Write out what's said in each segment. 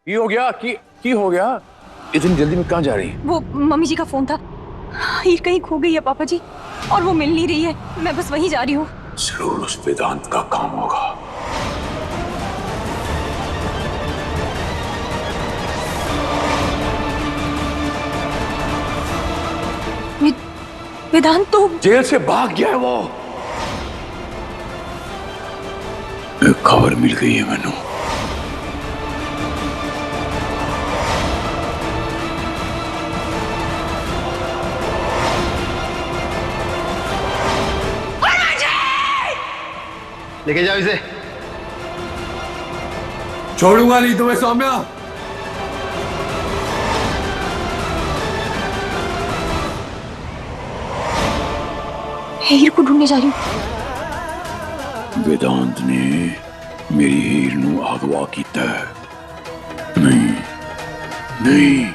ये हो गया की हो गया? इतनी जल्दी में कहाँ जा रही है? वो मम्मी जी का फोन था। हीर कहीं खो गई है पापा जी, और वो मिल नहीं रही है। मैं बस वहीं जा रही हूँ। जरूर उस वेदांत का काम होगा। वेदांत तो जेल से भाग गया है वो। एक खबर मिल गई है मैनू। लेके जाओ इसे। छोड़ूंगा नहीं तुम्हें सौम्या। हीर को ढूंढने जा रही हूँ। वेदांत ने मेरी हीर नू अगवा किया है। नहीं नहीं,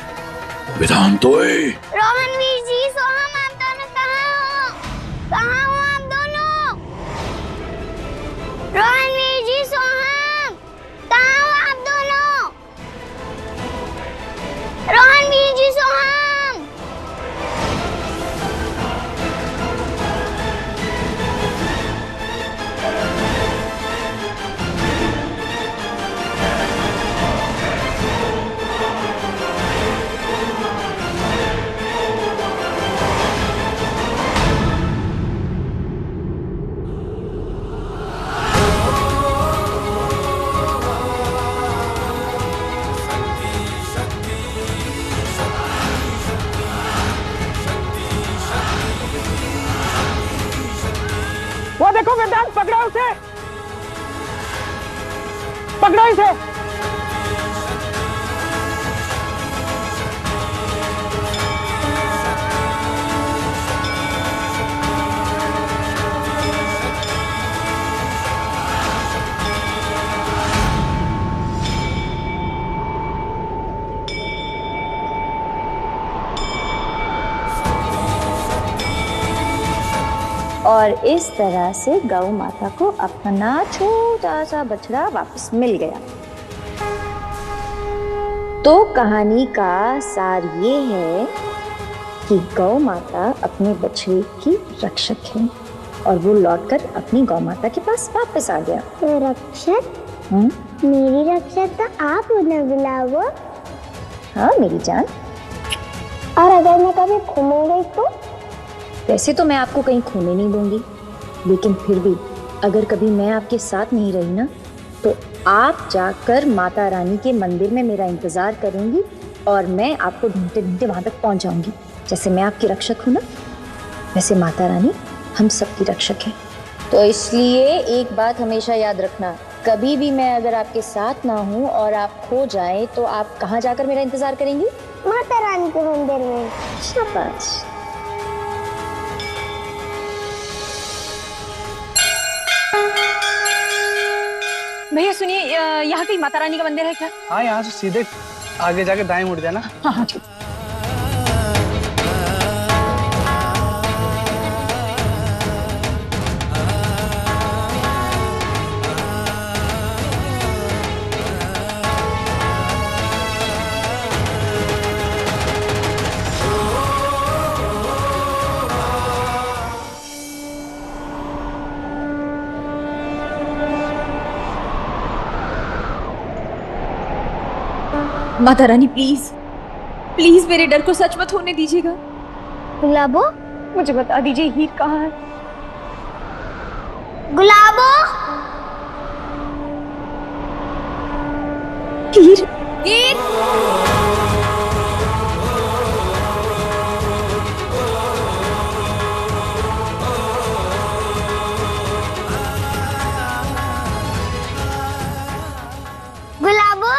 वेदांत ओए। रोहनवीर जी, सोहम, आप दोनों कहाँ हो? कहाँ हो आप दोनों? रोहनवीर जी, सोहम, कहाँ हो आप दोनों? रोहनवीर जी, सोहम। वो देखो वेदांत, पकड़ो उसे, पकड़ो इसे। और इस तरह से गौ माता को अपना छोटा सा बछड़ा वापस मिल गया। तो कहानी का सार ये है कि गौ माता अपने बछड़े की रक्षक है और वो लौटकर अपनी गौ माता के पास वापस आ गया। तो रक्षक? मेरी रक्षक तो आप हो ना गुलाबो? हाँ मेरी जान। और अगर मैं कभी खो गई तो? वैसे तो मैं आपको कहीं खोने नहीं दूंगी, लेकिन फिर भी अगर कभी मैं आपके साथ नहीं रही ना, तो आप जाकर माता रानी के मंदिर में मेरा इंतजार करेंगी और मैं आपको ढूंढते ढूंढते वहां तक पहुंच जाऊंगी। जैसे मैं आपकी रक्षक हूँ ना, वैसे माता रानी हम सबकी रक्षक है। तो इसलिए एक बात हमेशा याद रखना, कभी भी मैं अगर आपके साथ ना हूँ और आप खो जाएं, तो आप कहाँ जाकर मेरा इंतजार करेंगी? माता रानी के मंदिर में। शाबाश। भैया सुनिए, यहाँ कहीं माता रानी का मंदिर है क्या? हाँ, यहाँ से सीधे आगे जाके दाएं मुड़ जाना। हाँ हाँ ठीक। माता रानी प्लीज प्लीज मेरे डर को सच मत होने दीजिएगा। गुलाबो, मुझे बता दीजिए हीर कहाँ है। गुलाबो, हीर हीर। गुलाबो,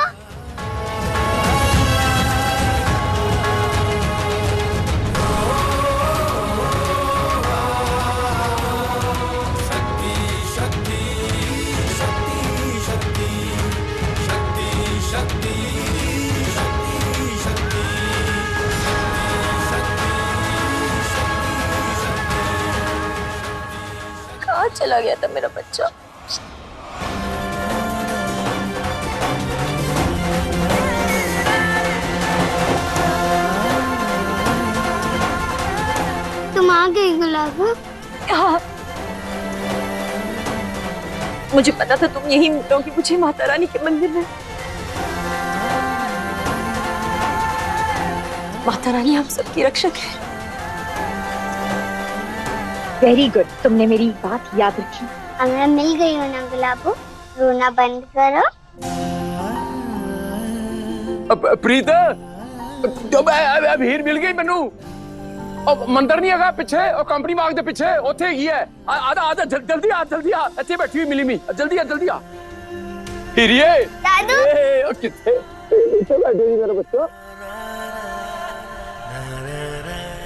कहाँ चला गया था मेरा बच्चा? तुम आ गई गुलाबो। हाँ, मुझे पता था तुम यही मिलोगी मुझे माता रानी के मंदिर में। माता रानी हम सबकी रक्षक है। वेरी गुड, तुमने मेरी बात याद रखी। अब मैं मिल गई हूँ ना गुलाबो, रोना बंद करो। प्रीत अब हीर मिल गई मैनू। और मंदिर नहीं है पिछे और कंपनी बाग दे पिछे उथे ही है। आधा आधा जल्दी आ इत्थे बैठी हुई मिली मी। जल्दी आ हीरिए दादू ओ किथे बैठे जी मेरा बच्चा।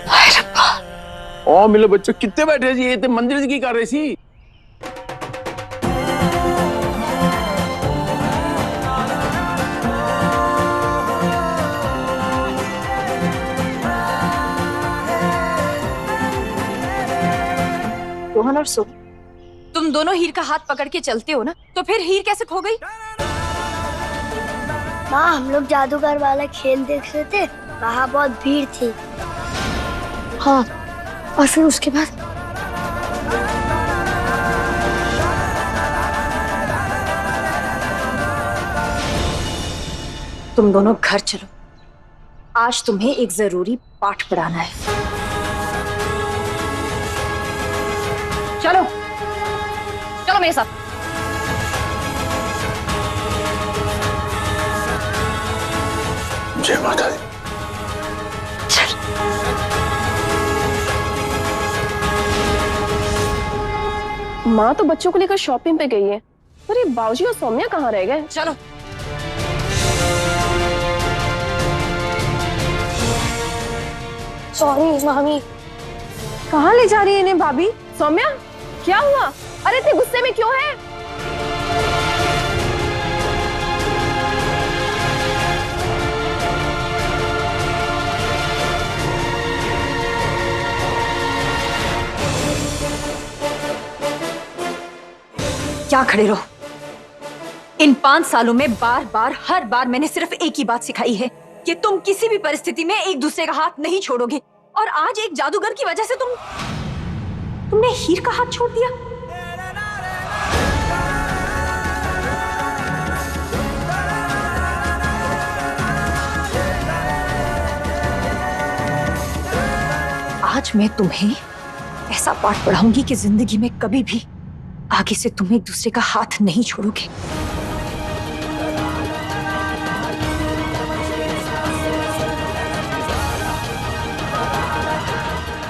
हाय रब्बा, ओ मिलो बच्चो किथे बैठे जी? ये ते मंदिर च की कर रहे सी? रोहन और सुख, तुम दोनों हीर का हाथ पकड़ के चलते हो ना, तो फिर हीर कैसे खो गई? माँ हम लोग जादूगर वाला खेल देख रहे थे, वहाँ बहुत भीड़ थी। हाँ, और फिर उसके बाद तुम दोनों घर चलो, आज तुम्हें एक जरूरी पाठ पढ़ाना है। चलो चलो मेरे साथ। जय माता दी। चल। माँ तो बच्चों को लेकर शॉपिंग पे गई है, पर ये बाबूजी और सौम्या कहाँ रह गए? चलो। सॉरी मामी। कहाँ ले जा रही है इन्हें भाभी? सौम्या क्या हुआ? अरे इतने गुस्से में क्यों है? क्या खड़े रहो? इन 5 सालों में हर बार मैंने सिर्फ एक ही बात सिखाई है कि तुम किसी भी परिस्थिति में एक दूसरे का हाथ नहीं छोड़ोगे। और आज एक जादूगर की वजह से तुमने हीर का हाथ छोड़ दिया। आज मैं तुम्हें ऐसा पाठ पढ़ाऊंगी कि जिंदगी में कभी भी आगे से तुम एक दूसरे का हाथ नहीं छोड़ोगे।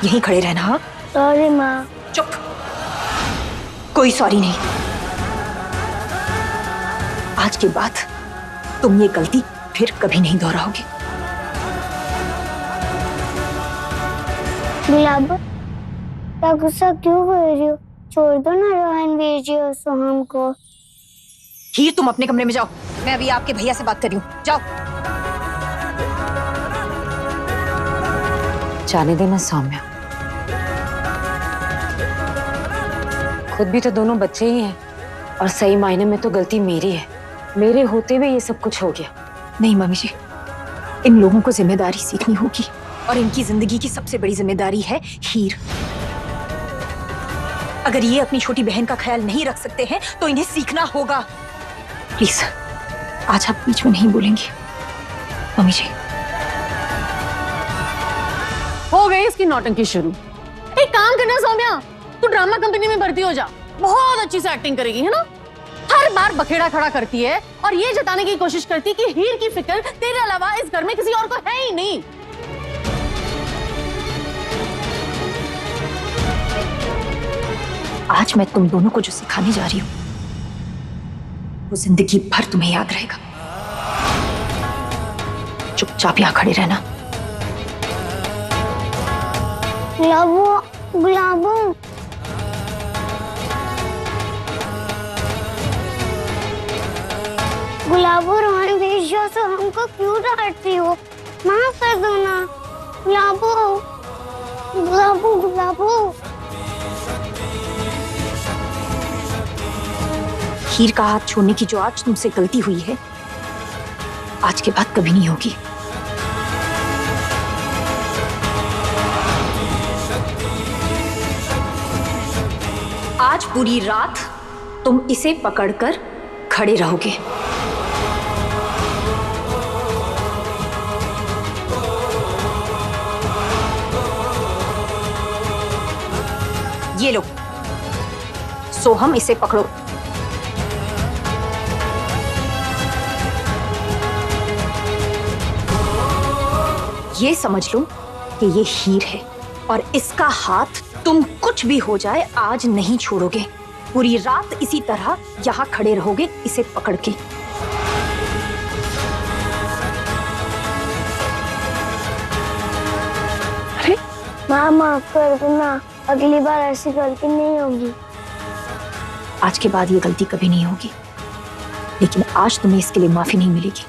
यहीं खड़े रहना। हाँ? सॉरी माँ। चुप, कोई सॉरी नहीं। आज के बाद तुम ये गलती फिर कभी नहीं दोहराओगे। गुलाबो क्या गुस्सा क्यों कर रही हो? छोड़ दो ना रोहन वीर जी और सोहम को। हीर तुम अपने कमरे में जाओ, मैं अभी आपके भैया से बात कर रही हूँ। जाओ। जाने देना सौम्या, खुद भी तो दोनों बच्चे ही हैं और सही मायने में तो गलती मेरी है। मेरे होते हुए ये सब कुछ हो गया। नहीं मम्मी जी, इन लोगों को जिम्मेदारी सीखनी होगी और इनकी जिंदगी की सबसे बड़ी जिम्मेदारी है हीर। अगर ये अपनी छोटी बहन का ख्याल नहीं रख सकते हैं तो इन्हें सीखना होगा। प्लीज आज आप बीच में नहीं बोलेंगी मम्मी जी। हो गई इसकी नौटंकी शुरू। एक काम करना सौम्या, तू ड्रामा कंपनी में भर्ती हो जा, बहुत अच्छी से एक्टिंग करेगी, है ना? हर बार बखेड़ा खड़ा करती है और ये जताने की कोशिश करती कि हीर की फिक्र तेरे अलावा इस घर में किसी और को है ही नहीं। आज मैं तुम दोनों को जो सिखाने जा रही हूँ वो जिंदगी भर तुम्हें याद रहेगा। चुपचाप यहाँ खड़े रहना। गुलाबो गुलाबो गुलाबो रोहन वीर जी और सोहम को क्यों डांटती हो? माफ कर दो ना गुलाबो गुलाबो गुलाबो। हीर का हाथ छोड़ने की जो आज तुमसे गलती हुई है, आज के बाद कभी नहीं होगी। आज पूरी रात तुम इसे पकड़कर खड़े रहोगे। ये लो, सोहम इसे पकड़ो। ये समझ लो कि ये हीर है और इसका हाथ तुम कुछ भी हो जाए आज नहीं छोड़ोगे। पूरी रात इसी तरह यहाँ खड़े रहोगे इसे पकड़ के। माँ माफ कर देना, अगली बार ऐसी गलती नहीं होगी। आज के बाद ये गलती कभी नहीं होगी, लेकिन आज तुम्हें इसके लिए माफी नहीं मिलेगी,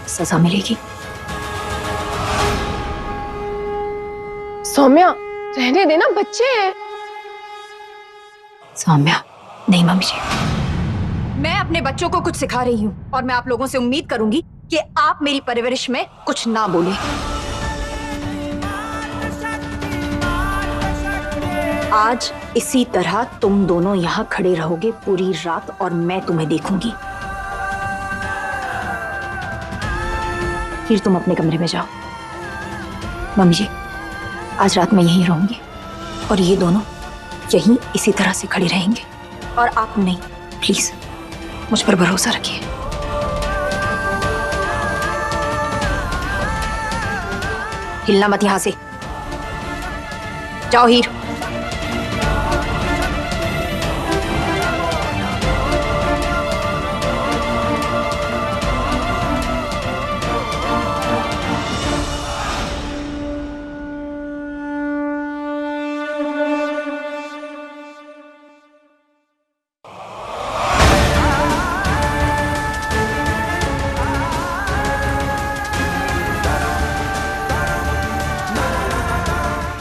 सजा मिलेगी। सौम्या, रहने देना, बच्चे हैं। सौम्या, नहीं मम्मी जी, मैं अपने बच्चों को कुछ सिखा रही हूँ और मैं आप लोगों से उम्मीद करूंगी कि आप मेरी परवरिश में कुछ ना बोले। आज इसी तरह तुम दोनों यहाँ खड़े रहोगे पूरी रात और मैं तुम्हें देखूंगी। फिर तुम अपने कमरे में जाओ। मम्मी जी, आज रात मैं यहीं रहूंगी और ये दोनों यहीं इसी तरह से खड़े रहेंगे और आप नहीं। प्लीज मुझ पर भरोसा रखिए। हिलना मत यहां से। जाओ हीर।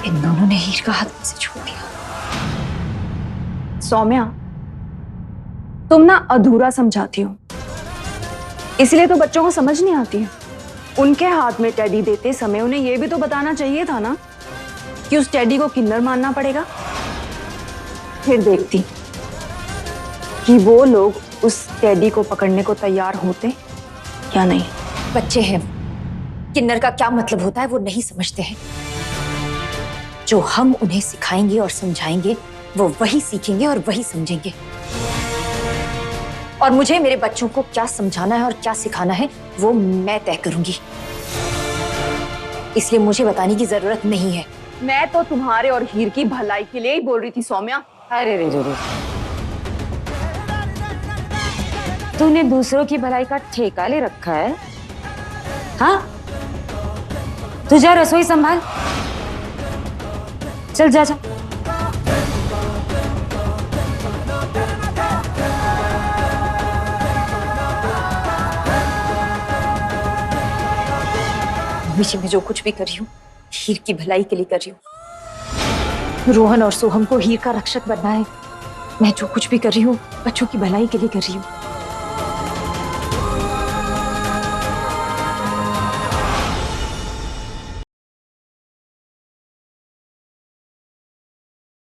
इन दोनों ने हीर का हाथ से छोड़ दिया। सौम्या, तुम ना अधूरा समझाती हो, इसलिए तो बच्चों को समझ नहीं आती है। उनके हाथ में टेडी देते समय उन्हें यह भी तो बताना चाहिए था ना कि उस टेडी को किन्नर मानना पड़ेगा। फिर देखती कि वो लोग उस टेडी को पकड़ने को तैयार होते या नहीं। बच्चे हैं, किन्नर का क्या मतलब होता है वो नहीं समझते हैं। जो हम उन्हें सिखाएंगे और समझाएंगे वो वही सीखेंगे और वही समझेंगे। और मुझे मेरे बच्चों को क्या समझाना है और क्या सिखाना है वो मैं तय करूंगी, इसलिए मुझे बताने की जरूरत नहीं है। मैं तो तुम्हारे और हीर की भलाई के लिए ही बोल रही थी सौम्या। अरे रे रे, तूने दूसरों की भलाई का ठेका ले रखा है। हाँ, तू जा रसोई संभाल। चल जा जा। मुझे मैं जो कुछ भी कर रही हूँ हीर की भलाई के लिए कर रही हूँ। रोहन और सोहम को हीर का रक्षक बनना है। मैं जो कुछ भी कर रही हूँ बच्चों की भलाई के लिए कर रही हूँ।